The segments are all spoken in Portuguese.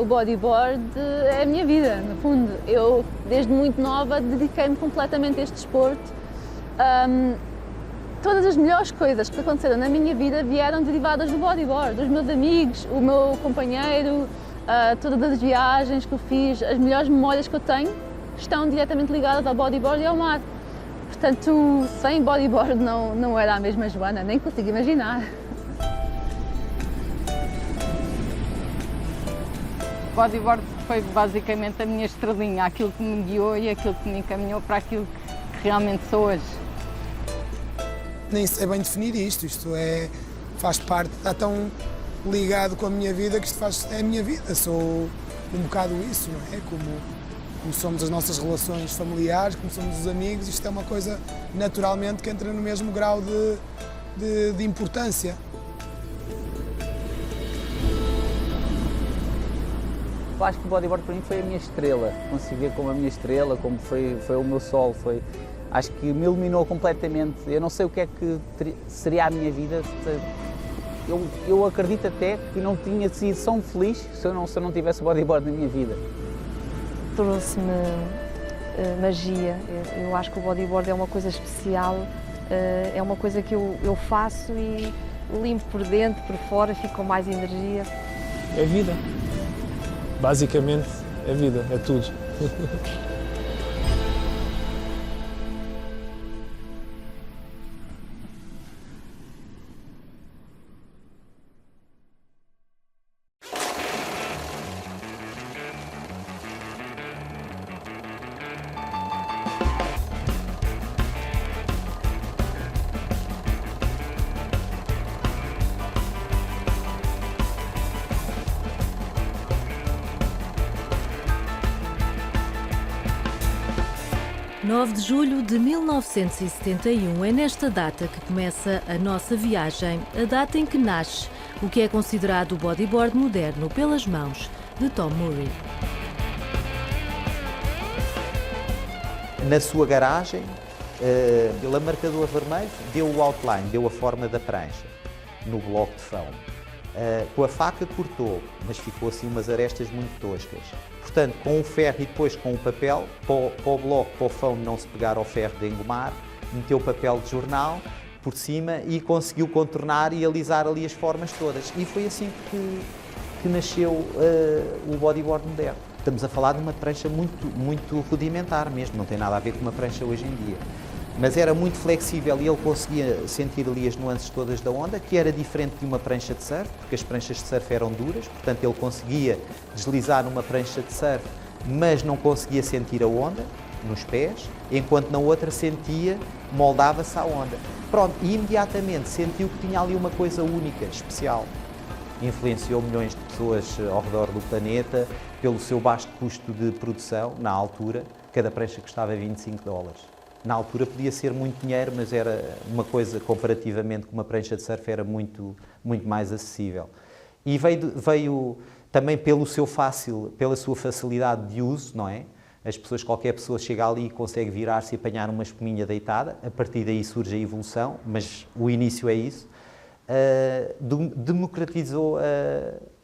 o bodyboard é a minha vida, no fundo. Eu, desde muito nova, dediquei-me completamente a este desporto. Todas as melhores coisas que aconteceram na minha vida vieram derivadas do bodyboard. Os meus amigos, o meu companheiro, todas as viagens que eu fiz, as melhores memórias que eu tenho estão diretamente ligadas ao bodyboard e ao mar. Portanto, sem bodyboard não era a mesma Joana, nem consigo imaginar. O bodyboard foi basicamente a minha estrelinha, aquilo que me guiou e aquilo que me encaminhou para aquilo que realmente sou hoje. Nem sei bem definir isto faz parte, está tão ligado com a minha vida que isto é a minha vida, sou um bocado isso, não é? Como somos as nossas relações familiares, como somos os amigos, isto é uma coisa naturalmente que entra no mesmo grau de importância. Eu acho que o bodyboard para mim foi a minha estrela, consigo ver como a minha estrela, como foi o meu sol, acho que me iluminou completamente. Eu não sei o que é que seria a minha vida, eu acredito até que não tinha sido tão feliz se eu não tivesse bodyboard na minha vida. Trouxe-me magia, eu acho que o bodyboard é uma coisa especial, é uma coisa que eu faço e limpo por dentro, por fora, fico com mais energia. É vida. Basicamente, é vida, é tudo. (9 de julho de 1971) é nesta data que começa a nossa viagem, a data em que nasce o que é considerado o bodyboard moderno pelas mãos de Tom Murray. Na sua garagem, pela marcador vermelho, deu o outline, deu a forma da prancha no bloco de foam. Com a faca cortou, mas ficou assim umas arestas muito toscas. Portanto, com o ferro e depois com o papel, para o bloco, para o foam não se pegar ao ferro de engomar, meteu o papel de jornal por cima e conseguiu contornar e alisar ali as formas todas. E foi assim que nasceu o bodyboard moderno. Estamos a falar de uma prancha muito rudimentar mesmo, não tem nada a ver com uma prancha hoje em dia. Mas era muito flexível e ele conseguia sentir ali as nuances todas da onda, que era diferente de uma prancha de surf, porque as pranchas de surf eram duras, portanto ele conseguia deslizar numa prancha de surf, mas não conseguia sentir a onda nos pés, enquanto na outra sentia, moldava-se à onda. Pronto, e imediatamente sentiu que tinha ali uma coisa única, especial. Influenciou milhões de pessoas ao redor do planeta pelo seu baixo custo de produção, na altura, cada prancha custava $25. Na altura podia ser muito dinheiro, mas era uma coisa, comparativamente com uma prancha de surf, era muito mais acessível. E veio também pela sua facilidade de uso, não é? Qualquer pessoa chega ali e consegue virar-se e apanhar uma espuminha deitada, a partir daí surge a evolução, mas o início é isso. Democratizou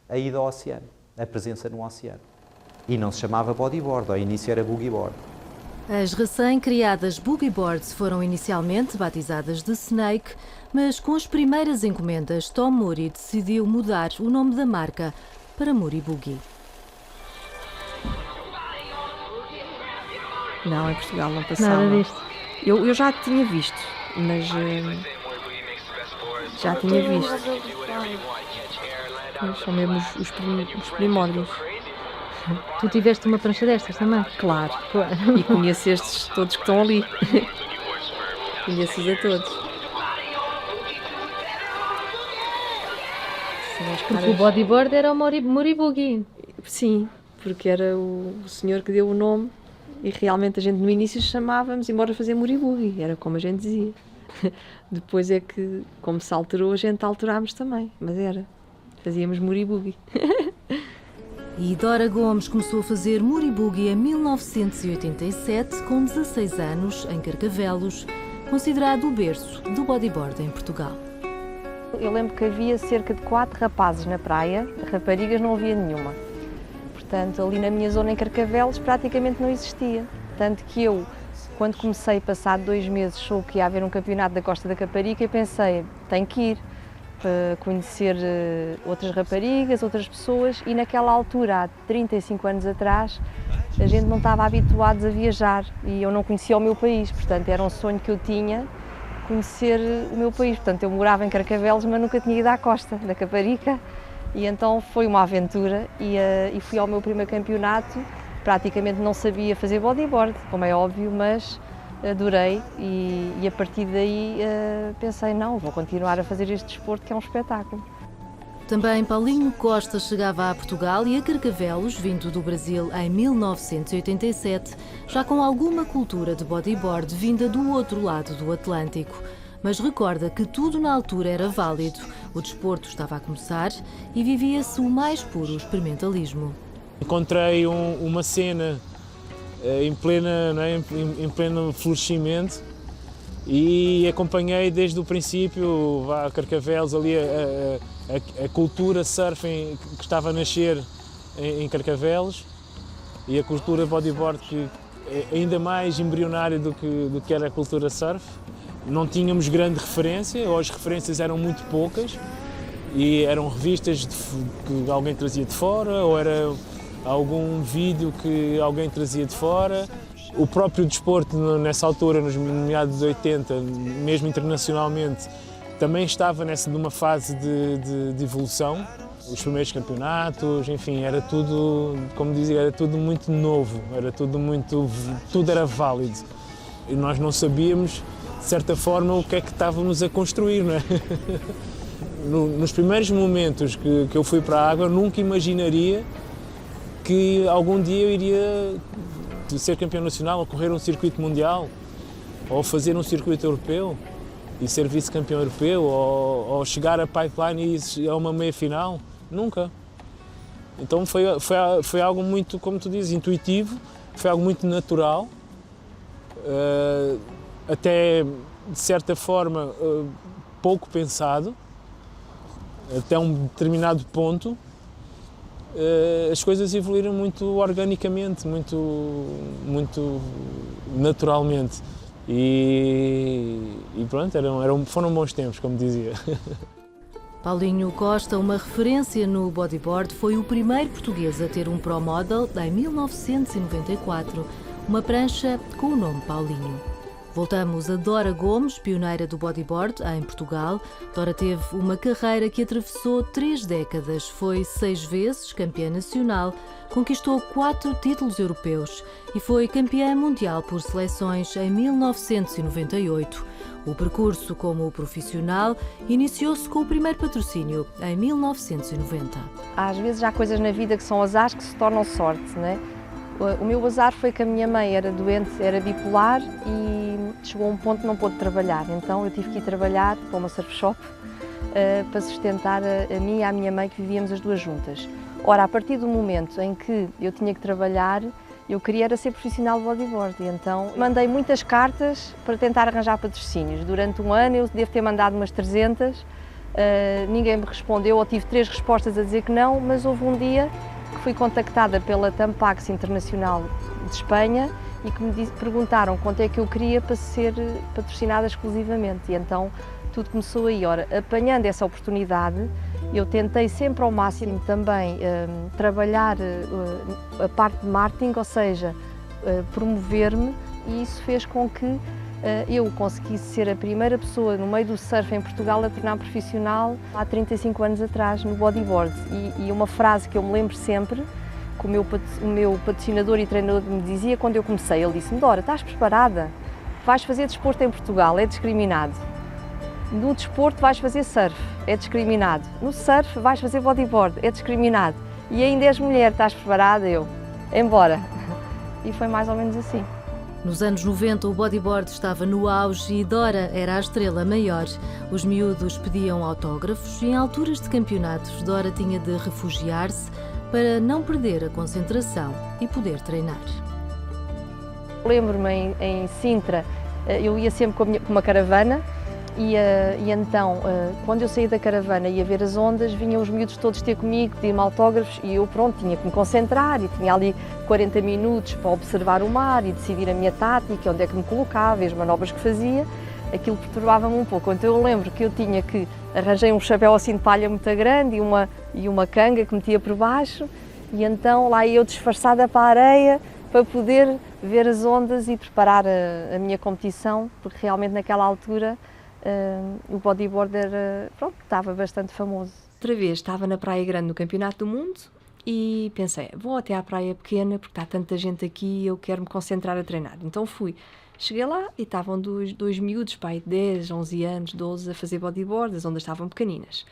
a ida ao oceano, a presença no oceano. E não se chamava bodyboard, ao início era boogieboard. As recém-criadas boogieboards foram inicialmente batizadas de Snake, mas com as primeiras encomendas, Tom Murray decidiu mudar o nome da marca para Murray Boogie. Não, em Portugal não passava. Nada disto. Eu já tinha visto, mas já tinha visto. São mesmo os primórdios. Tu tiveste uma prancha destas também? Claro. Claro. E conheço estes todos que estão ali. Conheço-os a todos. Porque o bodyboard era o Murray Boogie. Sim, porque era o senhor que deu o nome e realmente a gente no início chamávamos embora fazer Murray Boogie, era como a gente dizia. Depois é que, como se alterou, a gente alterámos também, mas fazíamos Murray Boogie. E Dora Gomes começou a fazer Murray Boogie em 1987, com 16 anos, em Carcavelos, considerado o berço do bodyboard em Portugal. Eu lembro que havia cerca de 4 rapazes na praia, raparigas não havia nenhuma. Portanto, ali na minha zona em Carcavelos praticamente não existia. Tanto que eu, quando comecei, passado 2 meses, soube que ia haver um campeonato da Costa da Caparica e pensei, tenho que ir para conhecer outras raparigas, outras pessoas, e naquela altura, há 35 anos atrás, a gente não estava habituados a viajar e eu não conhecia o meu país, portanto era um sonho que eu tinha, conhecer o meu país. Portanto, eu morava em Carcavelos, mas nunca tinha ido à Costa da Caparica, e então foi uma aventura e fui ao meu primeiro campeonato. Praticamente não sabia fazer bodyboard, como é óbvio, mas adorei e a partir daí pensei, não, vou continuar a fazer este desporto que é um espetáculo. Também Paulinho Costa chegava a Portugal e a Carcavelos, vindo do Brasil em 1987, já com alguma cultura de bodyboard vinda do outro lado do Atlântico. Mas recorda que tudo na altura era válido, o desporto estava a começar e vivia-se o mais puro experimentalismo. Encontrei uma cena em pleno florescimento e acompanhei desde o princípio a Carcavelos, ali a cultura surfing que estava a nascer em Carcavelos e a cultura bodyboard que é ainda mais embrionária do que era a cultura surf. Não tínhamos grande referência, ou as referências eram muito poucas e eram revistas que alguém trazia de fora, ou era algum vídeo que alguém trazia de fora. O próprio desporto, nessa altura, nos meados de 80, mesmo internacionalmente, também estava numa fase de evolução. Os primeiros campeonatos, enfim, era tudo, como dizia, era tudo muito novo, tudo era válido. E nós não sabíamos, de certa forma, o que é que estávamos a construir, não é? Nos primeiros momentos que eu fui para a água, nunca imaginaria que algum dia eu iria ser campeão nacional, ou correr um circuito mundial, ou fazer um circuito europeu e ser vice-campeão europeu, ou chegar a pipeline e a uma meia-final. Nunca. Então foi algo muito, como tu dizes, intuitivo, foi algo muito natural, até de certa forma pouco pensado, até um determinado ponto. As coisas evoluíram muito organicamente, muito naturalmente e pronto, foram bons tempos, como dizia. Paulinho Costa, uma referência no bodyboard, foi o primeiro português a ter um Pro Model em 1994, uma prancha com o nome Paulinho. Voltamos a Dora Gomes, pioneira do bodyboard em Portugal. Dora teve uma carreira que atravessou 3 décadas, foi 6 vezes campeã nacional, conquistou 4 títulos europeus e foi campeã mundial por seleções em 1998. O percurso como profissional iniciou-se com o primeiro patrocínio em 1990. Às vezes há coisas na vida que são azares que se tornam sorte, não é? O meu azar foi que a minha mãe era doente, era bipolar e chegou a um ponto que não pôde trabalhar. Então eu tive que ir trabalhar para uma surf shop para sustentar a mim e a minha mãe, que vivíamos as duas juntas. Ora, a partir do momento em que eu tinha que trabalhar, eu queria era ser profissional de bodyboard. E então mandei muitas cartas para tentar arranjar patrocínios. Durante um ano eu devo ter mandado umas 300, ninguém me respondeu, ou tive 3 respostas a dizer que não, mas houve um dia que fui contactada pela Tampax Internacional de Espanha e que me perguntaram quanto é que eu queria para ser patrocinada exclusivamente. E então tudo começou aí. Ora, apanhando essa oportunidade, eu tentei sempre ao máximo também trabalhar a parte de marketing, ou seja, promover-me, e isso fez com que eu conseguisse ser a primeira pessoa no meio do surf em Portugal a tornar profissional há 35 anos atrás no bodyboard. E uma frase que eu me lembro sempre, que o meu patrocinador e treinador me dizia quando eu comecei, ele disse-me: Dora, estás preparada? Vais fazer desporto em Portugal, é discriminado. No desporto vais fazer surf, é discriminado. No surf vais fazer bodyboard, é discriminado. E ainda és mulher, estás preparada? Eu, embora. E foi mais ou menos assim. Nos anos 90, o bodyboard estava no auge e Dora era a estrela maior. Os miúdos pediam autógrafos e, em alturas de campeonatos, Dora tinha de refugiar-se para não perder a concentração e poder treinar. Lembro-me em Sintra, eu ia sempre com uma caravana E então, quando eu saí da caravana e ia ver as ondas, vinham os miúdos todos ter comigo, pedir-me autógrafos e eu, pronto, tinha que me concentrar e tinha ali 40 minutos para observar o mar e decidir a minha tática, onde é que me colocava, as manobras que fazia. Aquilo perturbava-me um pouco. Então eu lembro que eu tinha que arranjei um chapéu assim de palha muito grande e uma canga que metia por baixo e então lá eu disfarçada para a areia para poder ver as ondas e preparar a minha competição, porque realmente naquela altura o bodyboard estava bastante famoso. Outra vez estava na Praia Grande no Campeonato do Mundo e pensei, vou até à Praia Pequena porque está tanta gente aqui e eu quero me concentrar a treinar. Então fui. Cheguei lá e estavam dois miúdos, pai, 10, 11 anos, 12, a fazer bodyboard, as ondas estavam pequeninas.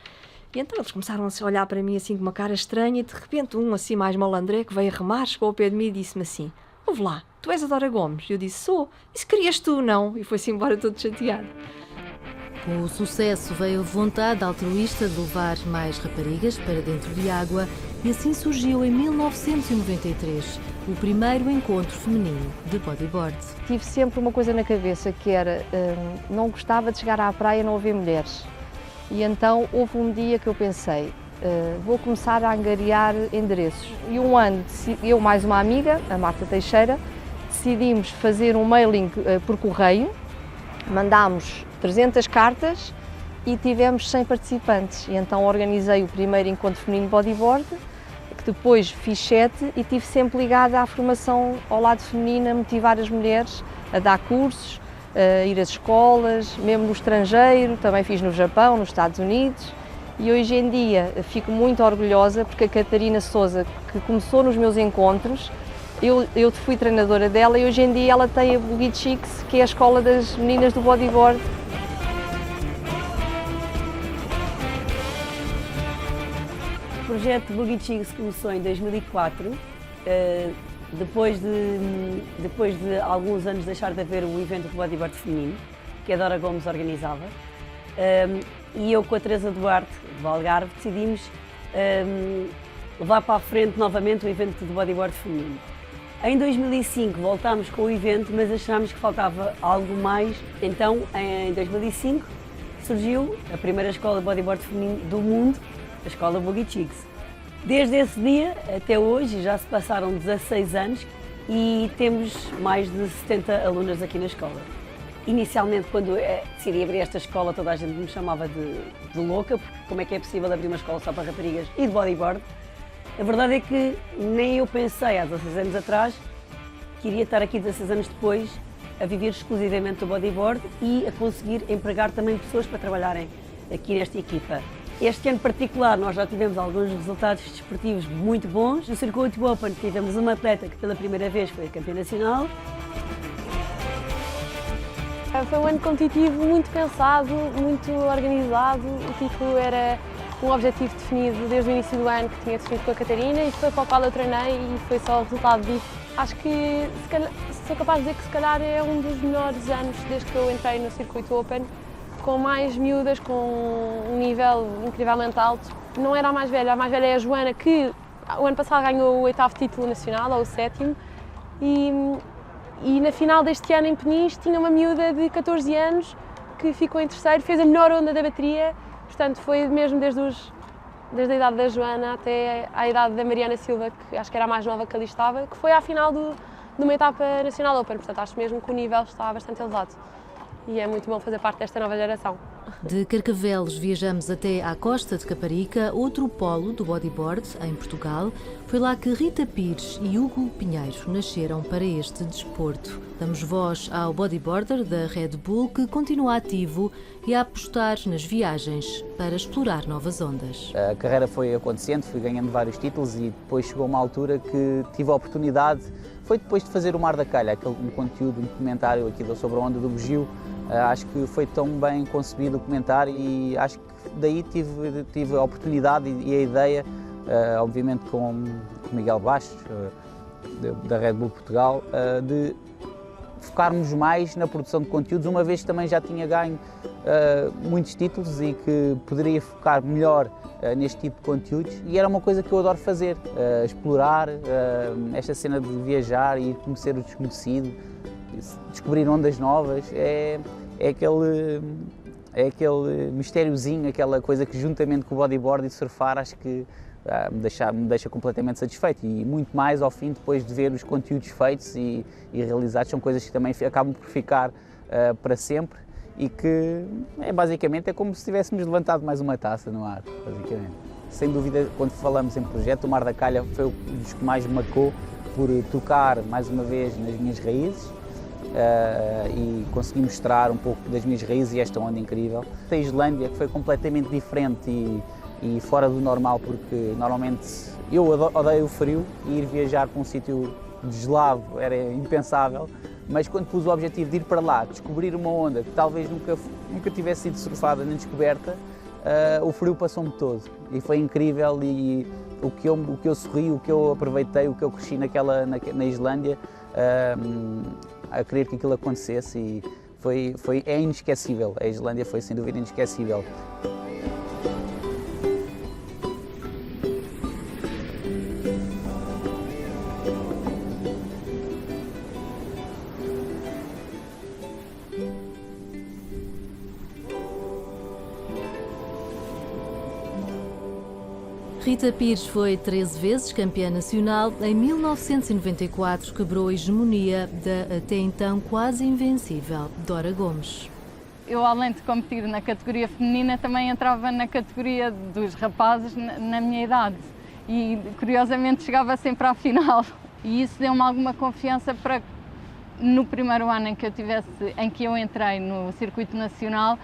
E então eles começaram a olhar para mim assim com uma cara estranha e de repente um assim mais malandré que veio a remar, chegou ao pé de mim e disse-me assim, ouve lá, tu és a Dora Gomes? E eu disse, sou. E se querias tu, não? E foi-se embora todo chateado. Com o sucesso veio a vontade altruísta de levar mais raparigas para dentro de água e assim surgiu em 1993 o primeiro encontro feminino de bodyboard. Tive sempre uma coisa na cabeça que era, não gostava de chegar à praia e não haver mulheres. E então houve um dia que eu pensei, vou começar a angariar endereços. E um ano, eu mais uma amiga, a Marta Teixeira, decidimos fazer um mailing por correio, mandámos 300 cartas e tivemos 100 participantes. E então organizei o primeiro encontro feminino de bodyboard, que depois fiz 7 e estive sempre ligada à formação ao lado feminino, a motivar as mulheres a dar cursos, a ir às escolas, mesmo no estrangeiro, também fiz no Japão, nos Estados Unidos. E hoje em dia fico muito orgulhosa porque a Catarina Sousa, que começou nos meus encontros, eu fui treinadora dela e hoje em dia ela tem a Boogie Chicks, que é a escola das meninas do bodyboard. O projeto Boogie Chicks começou em 2004, depois de alguns anos deixar de haver o evento de bodyboard feminino, que a Dora Gomes organizava, e eu com a Teresa Duarte, do Algarve, decidimos levar para a frente novamente o evento de bodyboard feminino. Em 2005 voltámos com o evento, mas achámos que faltava algo mais, então em 2005 surgiu a primeira escola de bodyboard feminino do mundo, a escola Boogie Chicks. Desde esse dia até hoje já se passaram 16 anos e temos mais de 70 alunas aqui na escola. Inicialmente, quando decidi abrir esta escola, toda a gente me chamava de louca, porque como é que é possível abrir uma escola só para raparigas e de bodyboard? A verdade é que nem eu pensei há 16 anos atrás que iria estar aqui 16 anos depois a viver exclusivamente do bodyboard e a conseguir empregar também pessoas para trabalharem aqui nesta equipa. Este ano particular nós já tivemos alguns resultados desportivos muito bons. No Circuito Open tivemos uma atleta que pela primeira vez foi campeã nacional. Foi um ano competitivo muito pensado, muito organizado. O título era um objetivo definido desde o início do ano que tinha definido com a Catarina e foi para o qual eu treinei e foi só o resultado disso. Acho que sou capaz de dizer que se calhar é um dos melhores anos desde que eu entrei no Circuito Open, com mais miúdas, com um nível incrivelmente alto. Não era a mais velha é a Joana, que o ano passado ganhou o 8º título nacional, ou o 7º, e na final deste ano em Peniche tinha uma miúda de 14 anos que ficou em terceiro, fez a melhor onda da bateria, portanto foi mesmo desde a idade da Joana até à idade da Mariana Silva, que acho que era a mais nova que ali estava, que foi à final de uma etapa nacional Open, portanto acho mesmo que o nível está bastante elevado. E é muito bom fazer parte desta nova geração. De Carcavelos viajamos até à costa de Caparica, outro polo do bodyboard em Portugal. Foi lá que Rita Pires e Hugo Pinheiro nasceram para este desporto. Damos voz ao bodyboarder da Red Bull que continua ativo e a apostar nas viagens para explorar novas ondas. A carreira foi acontecendo, fui ganhando vários títulos e depois chegou uma altura que tive a oportunidade, foi depois de fazer o Mar da Calha, aquele conteúdo, um documentário aqui sobre a onda do Bugio. Acho que foi tão bem concebido o documentário e acho que daí tive a oportunidade e a ideia, obviamente com o Miguel Bastos, da Red Bull Portugal, de focarmos mais na produção de conteúdos, uma vez que também já tinha ganho muitos títulos e que poderia focar melhor neste tipo de conteúdos, e era uma coisa que eu adoro fazer, explorar esta cena de viajar e ir conhecer o desconhecido, descobrir ondas novas, é É aquele mistériozinho, aquela coisa que juntamente com o bodyboard e surfar acho que me deixa completamente satisfeito, e muito mais ao fim, depois de ver os conteúdos feitos e realizados. São coisas que também acabam por ficar para sempre, e que basicamente é como se tivéssemos levantado mais uma taça no ar, basicamente. Sem dúvida, quando falamos em projeto, o Mar da Calha foi um dos que mais me marcou por tocar mais uma vez nas minhas raízes e conseguir mostrar um pouco das minhas raízes e esta onda incrível. A Islândia, que foi completamente diferente e fora do normal, porque normalmente eu odeio o frio e ir viajar para um sítio gelado era impensável, mas quando pus o objetivo de ir para lá, descobrir uma onda que talvez nunca tivesse sido surfada nem descoberta, o frio passou-me todo e foi incrível, e o que eu sorri, o que eu aproveitei, o que eu cresci na Islândia, a querer que aquilo acontecesse, e é inesquecível. A Islândia foi sem dúvida inesquecível. Rita Pires foi 13 vezes campeã nacional. Em 1994 quebrou a hegemonia da até então quase invencível Dora Gomes. Eu, além de competir na categoria feminina, também entrava na categoria dos rapazes na minha idade, e curiosamente chegava sempre à final, e isso deu-me alguma confiança para, no primeiro ano em que eu entrei no circuito nacional,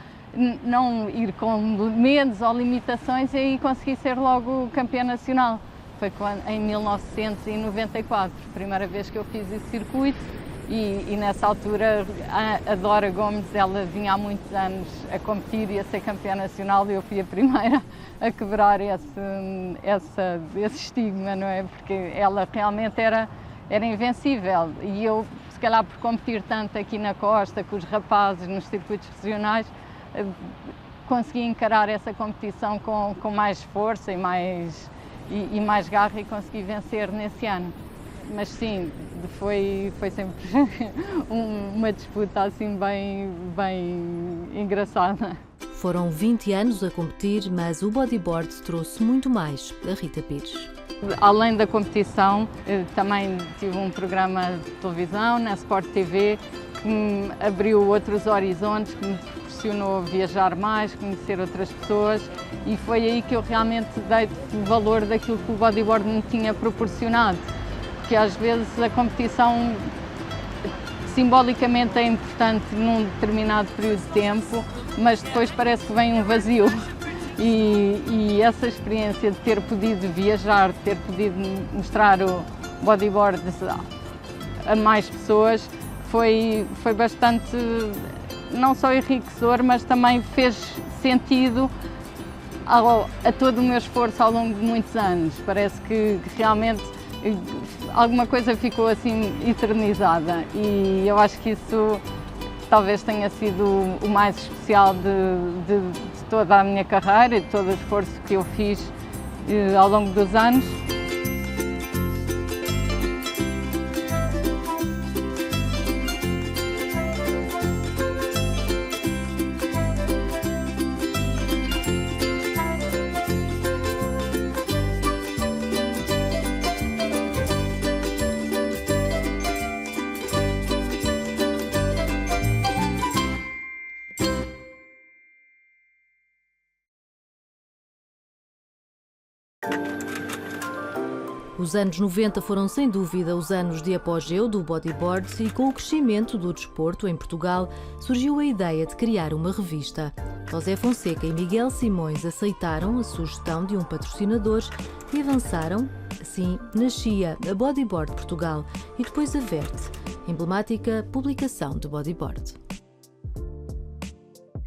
não ir com medos ou limitações, e aí consegui ser logo campeã nacional. Foi em 1994, primeira vez que eu fiz esse circuito, e nessa altura a Dora Gomes, ela vinha há muitos anos a competir e a ser campeã nacional, e eu fui a primeira a quebrar esse estigma, não é? Porque ela realmente era invencível, e eu, se calhar por competir tanto aqui na costa com os rapazes nos circuitos regionais, consegui encarar essa competição com mais força e mais garra, e consegui vencer nesse ano. Mas sim, foi sempre uma disputa assim bem engraçada. Foram 20 anos a competir, mas o bodyboard trouxe muito mais a Rita Pires. Além da competição, também tive um programa de televisão na Sport TV, que me abriu outros horizontes, que me proporcionou viajar mais, conhecer outras pessoas, e foi aí que eu realmente dei valor daquilo que o bodyboard me tinha proporcionado. Porque às vezes a competição simbolicamente é importante num determinado período de tempo, mas depois parece que vem um vazio. E essa experiência de ter podido viajar, de ter podido mostrar o bodyboard a mais pessoas, foi bastante, não só enriquecedor, mas também fez sentido a todo o meu esforço ao longo de muitos anos. Parece que realmente alguma coisa ficou assim eternizada, e eu acho que isso talvez tenha sido o mais especial de toda a minha carreira e de todo o esforço que eu fiz ao longo dos anos. Os anos 90 foram sem dúvida os anos de apogeu do bodyboard, e com o crescimento do desporto em Portugal surgiu a ideia de criar uma revista. José Fonseca e Miguel Simões aceitaram a sugestão de um patrocinador e avançaram. Assim nascia a Bodyboard Portugal e depois a Verte, emblemática publicação de bodyboard.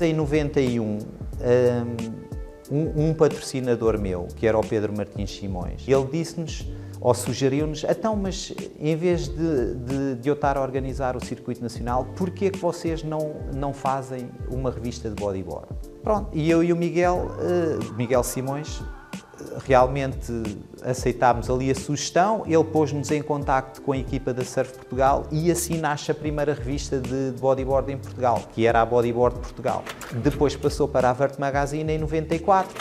Em 91, um patrocinador meu, que era o Pedro Martins Simões, ele disse-nos, ou sugeriu-nos, então, mas em vez de eu estar a organizar o circuito nacional, porquê que vocês não fazem uma revista de bodyboard? Pronto, e eu e o Miguel Simões realmente aceitámos ali a sugestão, ele pôs-nos em contacto com a equipa da Surf Portugal e assim nasce a primeira revista de bodyboard em Portugal, que era a Bodyboard Portugal. Depois passou para a Vert Magazine em 94.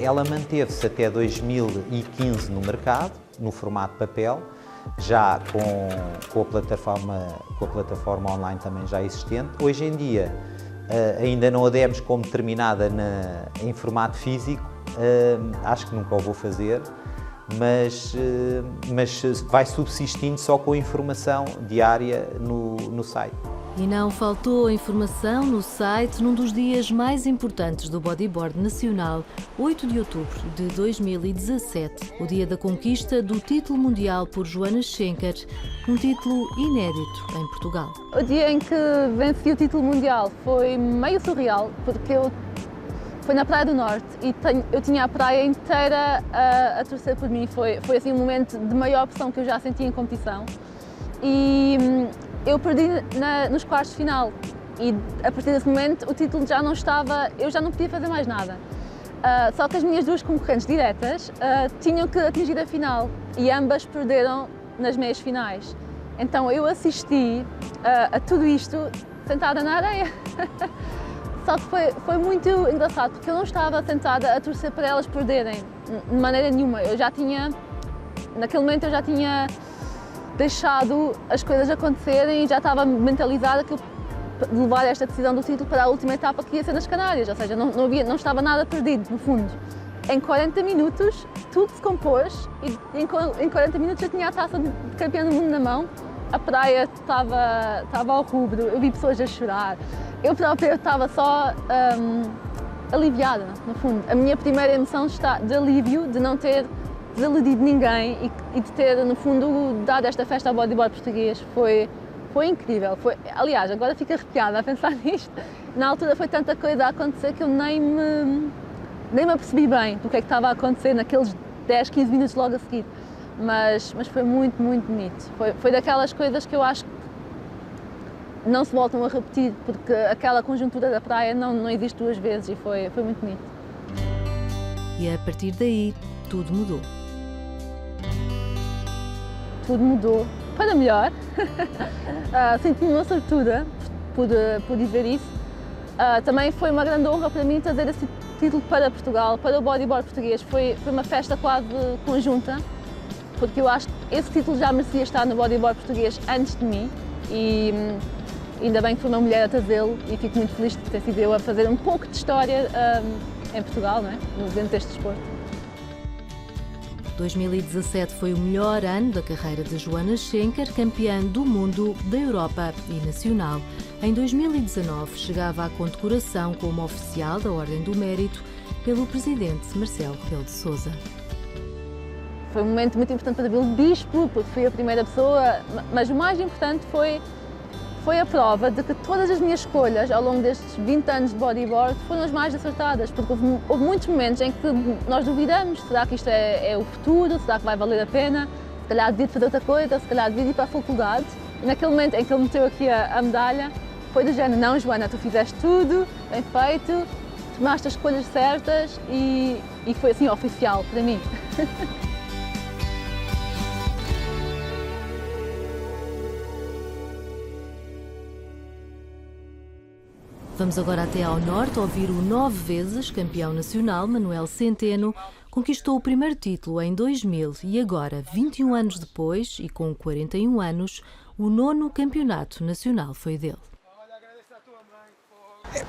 Ela manteve-se até 2015 no mercado, no formato papel, já com a plataforma online também já existente. Hoje em dia ainda não a demos como terminada em formato físico, acho que nunca o vou fazer, mas vai subsistindo só com a informação diária no site. E não faltou informação no site num dos dias mais importantes do bodyboard nacional, 8 de outubro de 2017, o dia da conquista do título mundial por Joana Schenker, um título inédito em Portugal. O dia em que venci o título mundial foi meio surreal, porque foi na Praia do Norte e eu tinha a praia inteira a torcer por mim. Foi assim um momento de maior pressão que eu já senti em competição. E eu perdi nos quartos de final e a partir desse momento o título já não estava, eu já não podia fazer mais nada. Só que as minhas duas concorrentes diretas tinham que atingir a final e ambas perderam nas meias finais. Então eu assisti a tudo isto sentada na areia. Só que foi muito engraçado porque eu não estava sentada a torcer para elas perderem de maneira nenhuma. Naquele momento eu já tinha deixado as coisas acontecerem e já estava mentalizada que eu levar esta decisão do título para a última etapa que ia ser nas Canárias, ou seja, não estava nada perdido, no fundo. Em 40 minutos tudo se compôs e em 40 minutos eu tinha a taça de campeã do mundo na mão, a praia estava ao rubro, eu vi pessoas a chorar, eu própria estava só aliviada, no fundo. A minha primeira emoção está de alívio, de não ter desiludido ninguém e de ter, no fundo, dado esta festa ao bodyboard português. Foi incrível. Aliás, agora fico arrepiada a pensar nisto. Na altura foi tanta coisa a acontecer que eu nem me apercebi bem do que é que estava a acontecer naqueles 10, 15 minutos logo a seguir. Mas foi muito, muito bonito. Foi daquelas coisas que eu acho que não se voltam a repetir, porque aquela conjuntura da praia não existe duas vezes e foi muito bonito. E a partir daí, tudo mudou. Tudo mudou para melhor. Sinto-me uma sortuda por dizer isso. Também foi uma grande honra para mim trazer esse título para Portugal, para o bodyboard português. Foi uma festa quase conjunta, porque eu acho que esse título já merecia estar no bodyboard português antes de mim e ainda bem que foi uma mulher a trazê-lo e fico muito feliz de ter sido eu a fazer um pouco de história em Portugal, não é? Dentro deste desporto. 2017 foi o melhor ano da carreira de Joana Schenker, campeã do mundo, da Europa e nacional. Em 2019 chegava à condecoração como oficial da Ordem do Mérito pelo presidente Marcelo Rebelo de Sousa. Foi um momento muito importante para o Bispo, porque fui a primeira pessoa, mas o mais importante foi a prova de que todas as minhas escolhas ao longo destes 20 anos de bodyboard foram as mais acertadas, porque houve muitos momentos em que nós duvidamos, será que isto é o futuro, será que vai valer a pena, se calhar devia fazer outra coisa, se calhar devia ir para a faculdade. E naquele momento em que ele meteu aqui a medalha, foi do género, não Joana, tu fizeste tudo, bem feito, tomaste as escolhas certas e foi assim oficial para mim. Vamos agora até ao norte ouvir o 9 vezes campeão nacional Manuel Centeno. Conquistou o primeiro título em 2000 e agora, 21 anos depois e com 41 anos, o 9º campeonato nacional foi dele.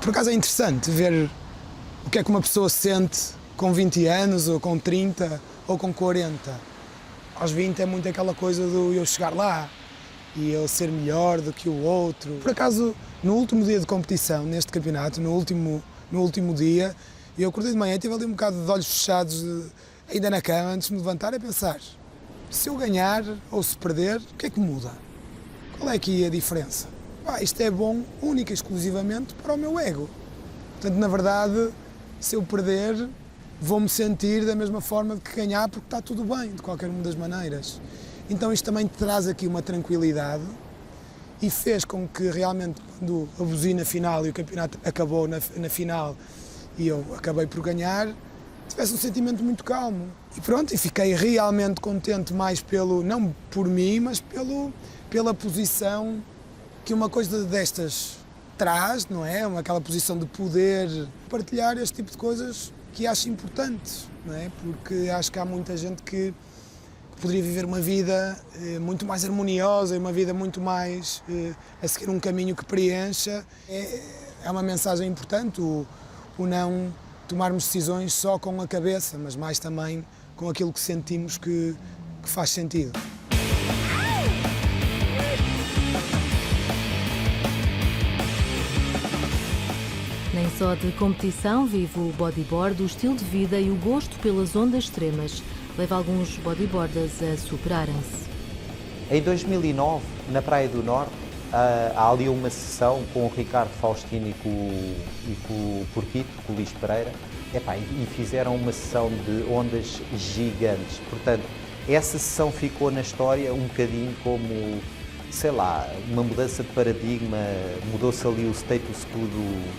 Por acaso é interessante ver o que é que uma pessoa sente com 20 anos, ou com 30, ou com 40. Aos 20 é muito aquela coisa do eu chegar lá e eu ser melhor do que o outro. Por acaso, no último dia de competição, neste campeonato, no último dia, eu acordei de manhã e tive ali um bocado de olhos fechados, ainda na cama, antes de me levantar, a pensar, se eu ganhar ou se perder, o que é que muda? Qual é aqui a diferença? Isto é bom única e exclusivamente para o meu ego. Portanto, na verdade, se eu perder, vou-me sentir da mesma forma de que ganhar, porque está tudo bem, de qualquer uma das maneiras. Então isto também traz aqui uma tranquilidade e fez com que realmente, quando a buzina final e o campeonato acabou na final e eu acabei por ganhar, tivesse um sentimento muito calmo. E pronto, e fiquei realmente contente mais não por mim, mas pela posição que uma coisa destas traz, não é? Aquela posição de poder partilhar este tipo de coisas que acho importante, não é? Porque acho que há muita gente que poderia viver uma vida muito mais harmoniosa e uma vida muito mais a seguir um caminho que preencha. É uma mensagem importante o não tomarmos decisões só com a cabeça, mas mais também com aquilo que sentimos que faz sentido. Nem só de competição vive o bodyboard, o estilo de vida e o gosto pelas ondas extremas leva alguns bodyboarders a superarem-se. Em 2009, na Praia do Norte, há ali uma sessão com o Ricardo Faustino e com o Porquito, com o Luís Pereira, e fizeram uma sessão de ondas gigantes. Portanto, essa sessão ficou na história um bocadinho como, sei lá, uma mudança de paradigma, mudou-se ali o status quo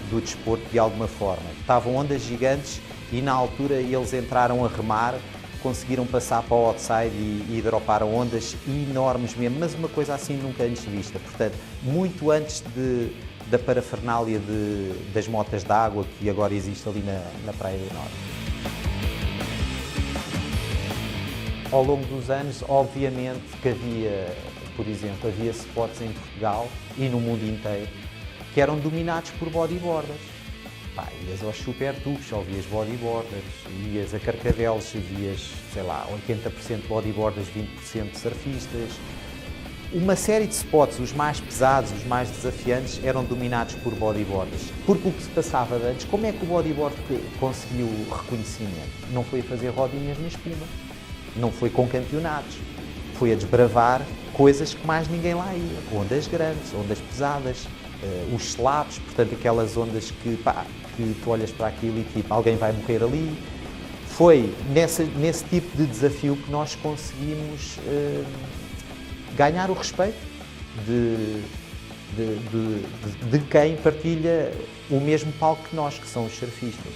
do desporto de alguma forma. Estavam ondas gigantes e na altura eles entraram a remar, conseguiram passar para o outside e droparam ondas enormes mesmo, mas uma coisa assim nunca antes vista. Portanto, muito antes da parafernália das motas de água que agora existe ali na Praia do Norte. Ao longo dos anos, obviamente que havia, por exemplo, spots em Portugal e no mundo inteiro que eram dominados por bodyboarders. Ias aos super tubos, só vias bodyboarders, ias a Carcavelos, vias, sei lá, 80% bodyboarders, 20% surfistas. Uma série de spots, os mais pesados, os mais desafiantes, eram dominados por bodyboarders. Porque o que se passava antes, como é que o bodyboard conseguiu reconhecimento? Não foi a fazer rodinhas na espuma, não foi com campeonatos, foi a desbravar coisas que mais ninguém lá ia. Ondas grandes, ondas pesadas, os slaps, portanto aquelas ondas que tu olhas para aquilo e tipo, alguém vai morrer ali. Foi nesse tipo de desafio que nós conseguimos ganhar o respeito de quem partilha o mesmo palco que nós, que são os surfistas.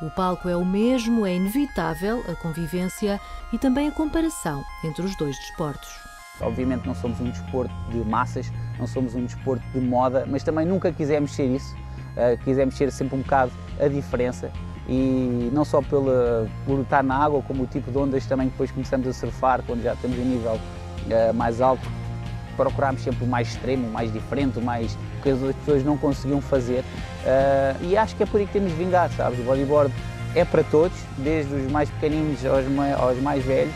O palco é o mesmo, é inevitável a convivência e também a comparação entre os dois desportos. Obviamente não somos um desporto de massas, não somos um desporto de moda, mas também nunca quisemos ser isso. Quisemos ser sempre um bocado a diferença e não só por estar na água, como o tipo de ondas também depois começamos a surfar, quando já temos um nível mais alto, procurámos sempre o mais extremo, o mais diferente, o mais que as outras pessoas não conseguiam fazer e acho que é por aí que temos de vingar, sabes? O bodyboard é para todos, desde os mais pequeninos aos mais velhos,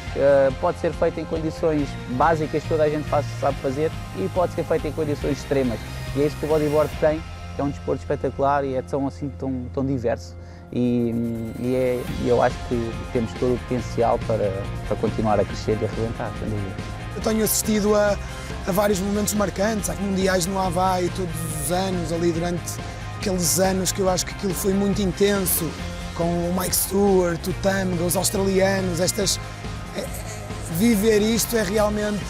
pode ser feito em condições básicas que toda a gente sabe fazer e pode ser feito em condições extremas. E é isso que o bodyboard tem, é um desporto espetacular e é tão diverso. E eu acho que temos todo o potencial para continuar a crescer e a arrebentar, sem dúvida. Eu tenho assistido a vários momentos marcantes, há mundiais no Havaí todos os anos, ali durante aqueles anos que eu acho que aquilo foi muito intenso, com o Mike Stewart, o Tamiga, os australianos, viver isto é realmente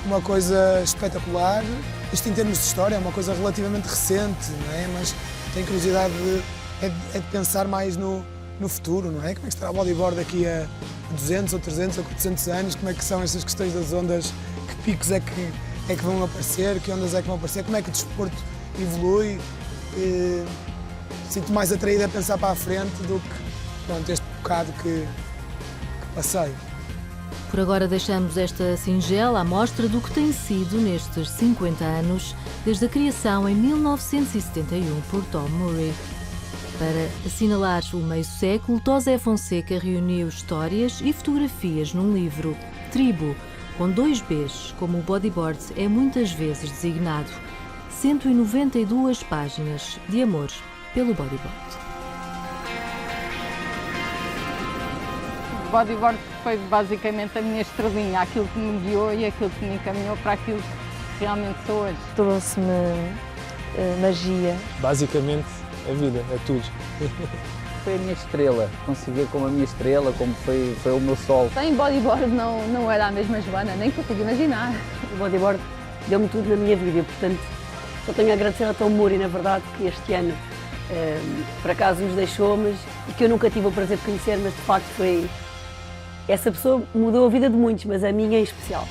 uma coisa espetacular. Isto em termos de história é uma coisa relativamente recente, não é? Mas tenho curiosidade de pensar mais no futuro, não é? Como é que estará o bodyboard daqui a 200 ou 300 ou 400 anos? Como é que são estas questões das ondas? Que picos é que vão aparecer? Que ondas é que vão aparecer? Como é que o desporto evolui? Sinto mais atraído a pensar para a frente do que este bocado que passei. Por agora deixamos esta singela amostra do que tem sido nestes 50 anos, desde a criação em 1971 por Tom Murray. Para assinalar o meio século, José Fonseca reuniu histórias e fotografias num livro, Tribo, com 2 Bs, como o bodyboard é muitas vezes designado. 192 páginas de amor pelo bodyboard. O bodyboard foi basicamente a minha estrelinha, aquilo que me guiou e aquilo que me encaminhou para aquilo que realmente sou hoje. Trouxe-me magia. Basicamente, a vida, é tudo. Foi a minha estrela, consegui como a minha estrela, como foi o meu sol. Sem bodyboard não era a mesma Joana, nem consigo imaginar. O bodyboard deu-me tudo na minha vida, portanto, só tenho a agradecer ao Tom Murray, na verdade, que este ano por acaso nos deixou, mas que eu nunca tive o prazer de conhecer, mas de facto foi... Essa pessoa mudou a vida de muitos, mas a minha em especial.